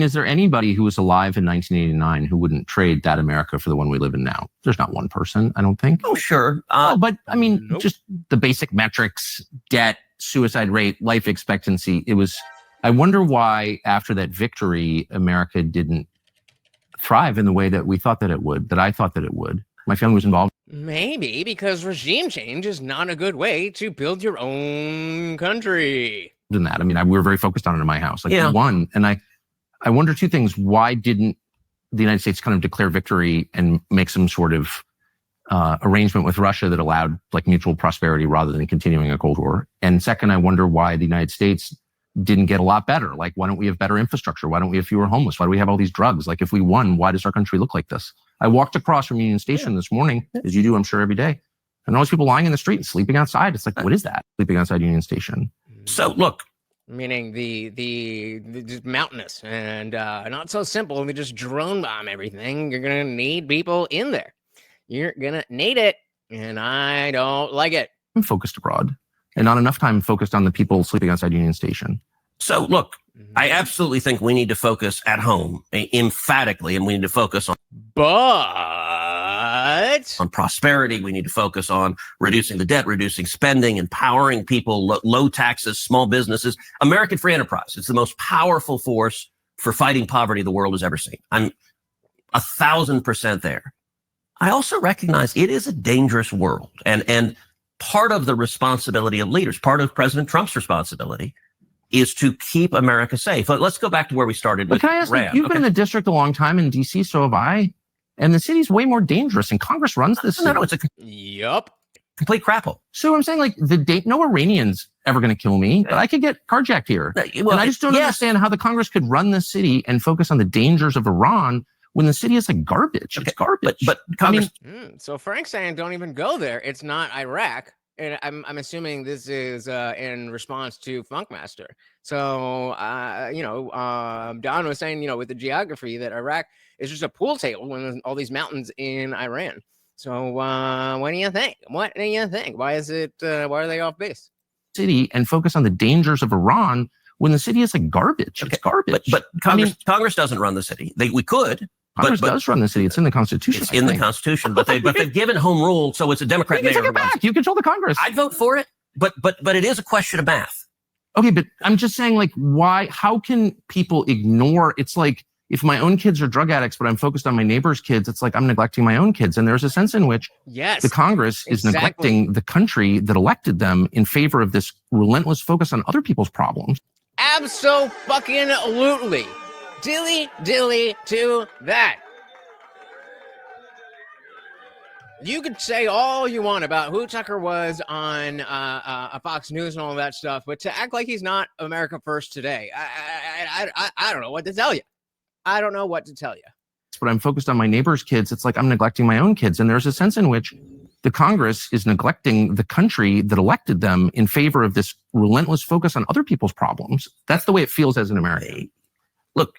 Is there anybody who was alive in 1989 who wouldn't trade that America for the one we live in now? There's not one person, I don't think. Oh, sure. But I mean, just the basic metrics, debt, suicide rate, life expectancy. I wonder why after that victory, America didn't thrive in the way that we thought that it would, that I thought that it would. My family was involved. Maybe because regime change is not a good way to build your own country. In that, I mean, we were very focused on it in my house. We won. And I wonder two things. Why didn't the United States kind of declare victory and make some sort of arrangement with Russia that allowed like mutual prosperity rather than continuing a Cold War? And second, I wonder why the United States didn't get a lot better. Like, why don't we have better infrastructure? Why don't we have fewer homeless? Why do we have all these drugs? Like, if we won, why does our country look like this? I walked across from Union Station this morning, as you do, I'm sure, every day. And all these people lying in the street and sleeping outside. It's like, what is that? Sleeping outside Union Station. So look, meaning the just mountainous and not so simple. We just drone bomb everything. You're gonna need people in there. You're gonna need it, and I don't like it. I'm focused abroad, and not enough time focused on the people sleeping outside Union Station. So look, I absolutely think we need to focus at home emphatically, and we need to focus on prosperity. We need to focus on reducing the debt, reducing spending, empowering people, low taxes, small businesses, American free enterprise. It's the most powerful force for fighting poverty the world has ever seen. I'm 1,000% there. I also recognize it is a dangerous world, and part of the responsibility of leaders, part of President Trump's responsibility, is to keep America safe. Let's go back to where we started. But can I ask, you've been in the district a long time in D.C., so have I. And the city's way more dangerous, and Congress runs this. No, it's a complete crapple. So I'm saying, like, no Iranian's ever going to kill me, but I could get carjacked here. And I just don't understand how the Congress could run this city and focus on the dangers of Iran when the city is like garbage. Okay. It's garbage. But Congress. So Frank's saying don't even go there. It's not Iraq. And I'm assuming this is in response to Funkmaster. So, Don was saying, with the geography, that Iraq is just a pool table when there's all these mountains in Iran. So what do you think? What do you think? Why is it? Why are they off base? City and focus on the dangers of Iran when the city is like garbage. Okay. It's garbage. But Congress doesn't run the city. We could. Congress does run the city. It's in the Constitution. It's in the Constitution, but they've given home rule, so it's a Democrat mayor. Take it back. You control the Congress. I'd vote for it, but it is a question of math. Okay, but I'm just saying, like, why? How can people ignore? It's like if my own kids are drug addicts, but I'm focused on my neighbor's kids. It's like I'm neglecting my own kids, and there's a sense in which the Congress is neglecting the country that elected them in favor of this relentless focus on other people's problems. Abso-fucking-lutely. Dilly to that. You could say all you want about who Tucker was on Fox News and all that stuff, but to act like he's not America First today, I don't know what to tell you. I don't know what to tell you. But I'm focused on my neighbor's kids. It's like I'm neglecting my own kids. And there's a sense in which the Congress is neglecting the country that elected them in favor of this relentless focus on other people's problems. That's the way it feels as an American. Look,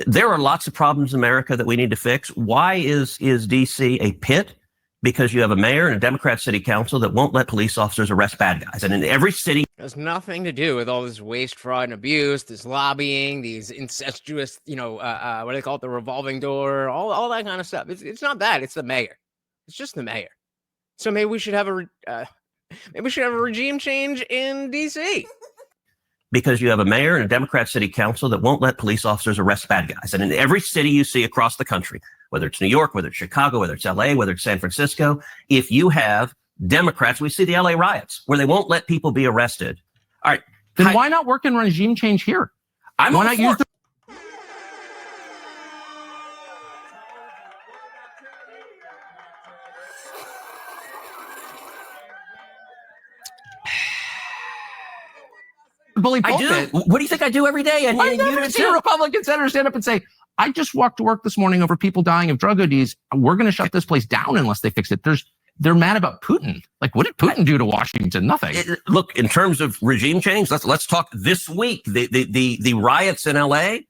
there are lots of problems in America that we need to fix. Why is D.C. a pit? Because you have a mayor and a Democrat city council that won't let police officers arrest bad guys. And in every city... It has nothing to do with all this waste, fraud, and abuse, this lobbying, these incestuous, what do they call it, the revolving door, all that kind of stuff. It's not that. It's the mayor. It's just the mayor. So maybe we should have a regime change in D.C., because you have a mayor and a Democrat city council that won't let police officers arrest bad guys. And in every city you see across the country, whether it's New York, whether it's Chicago, whether it's LA, whether it's San Francisco, if you have Democrats, we see the LA riots where they won't let people be arrested. All right. Then why not work in regime change here? Why not use the bully I pulpit. do. What do you think I do every day? I never see a Republican senator stand up and say, I just walked to work this morning over people dying of drug ODs. We're going to shut this place down unless they fix it. They're mad about Putin. Like, what did Putin do to Washington? Nothing. Look, in terms of regime change, let's talk this week. The riots in LA.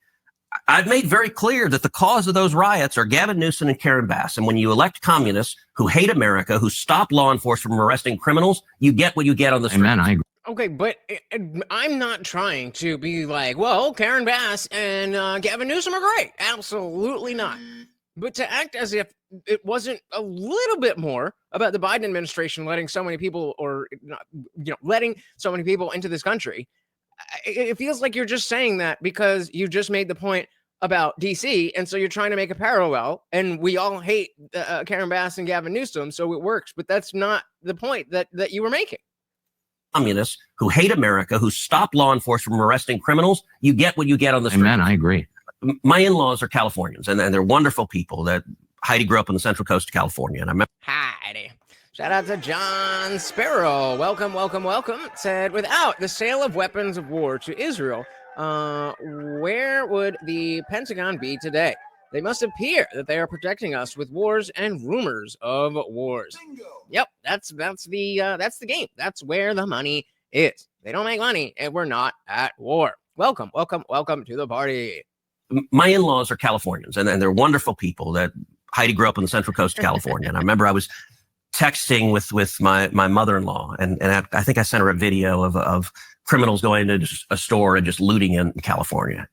I've made very clear that the cause of those riots are Gavin Newsom and Karen Bass. And when you elect communists who hate America, who stop law enforcement from arresting criminals, you get what you get on the street. Amen. I agree. Okay, but I'm not trying to be like, well, Karen Bass and Gavin Newsom are great. Absolutely not. But to act as if it wasn't a little bit more about the Biden administration letting so many people, or letting so many people into this country, it feels like you're just saying that because you just made the point about DC, and so you're trying to make a parallel. And we all hate Karen Bass and Gavin Newsom, so it works. But that's not the point that you were making. Communists who hate America, who stop law enforcement from arresting criminals, you get what you get on the street. Amen, I agree. My in-laws are Californians, and they're wonderful people. That Heidi grew up on the Central Coast of California, and I remember. Heidi. Shout out to John Sparrow. Welcome, welcome, welcome. Said, without the sale of weapons of war to Israel, where would the Pentagon be today? They must appear that they are protecting us with wars and rumors of wars. Bingo. Yep, that's the game. That's where the money is. They don't make money if we're not at war. Welcome, welcome, welcome to the party. My in-laws are Californians, and they're wonderful people. That Heidi grew up on the Central Coast of California, and I remember I was texting with my mother-in-law, and I think I sent her a video of criminals going into a store and just looting in California.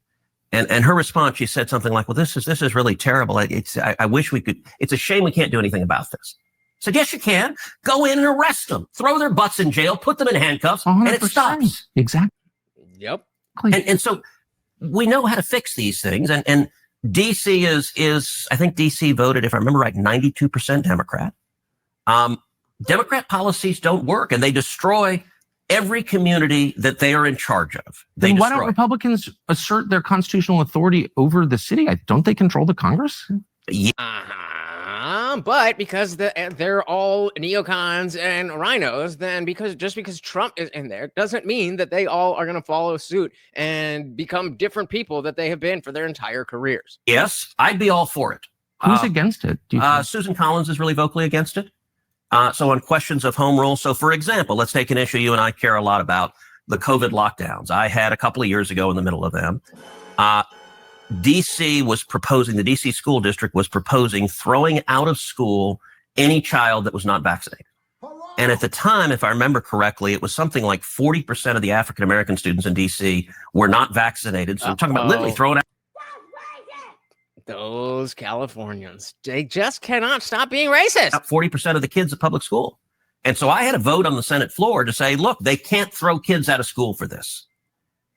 And her response, she said something like, well, this is really terrible. I wish we could. It's a shame we can't do anything about this. I said, yes, you can. Go in and arrest them. Throw their butts in jail. Put them in handcuffs. 100%. And it stops. Exactly. Yep. And so we know how to fix these things. And DC is I think DC voted, if I remember right, 92% Democrat. Democrat policies don't work, and they destroy every community that they are in charge of. Then why don't Republicans assert their constitutional authority over the city? Don't they control the Congress? Yeah. But because they're all neocons and rhinos, then because Trump is in there doesn't mean that they all are going to follow suit and become different people that they have been for their entire careers. Yes, I'd be all for it. Who's against it? Susan Collins is really vocally against it. So on questions of home rule, so for example, let's take an issue you and I care a lot about, the COVID lockdowns. I had a couple of years ago in the middle of them. DC was proposing, the DC school district was proposing throwing out of school any child that was not vaccinated. And at the time, if I remember correctly, it was something like 40% of the African-American students in DC were not vaccinated. So I'm talking about literally throwing out. Those Californians, they just cannot stop being racist. 40% of the kids at public school. And so I had a vote on the Senate floor to say, look, they can't throw kids out of school for this.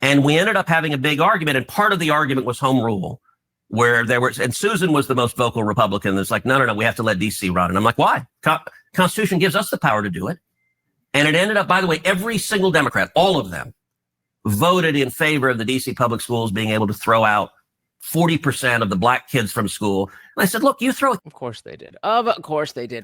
And we ended up having a big argument. And part of the argument was home rule, where and Susan was the most vocal Republican. That's like, no, we have to let DC run. And I'm like, why? Constitution gives us the power to do it. And it ended up, by the way, every single Democrat, all of them, voted in favor of the DC public schools being able to throw out 40% of the black kids from school. And I said, look, you throw it. Of course they did. Of course they did.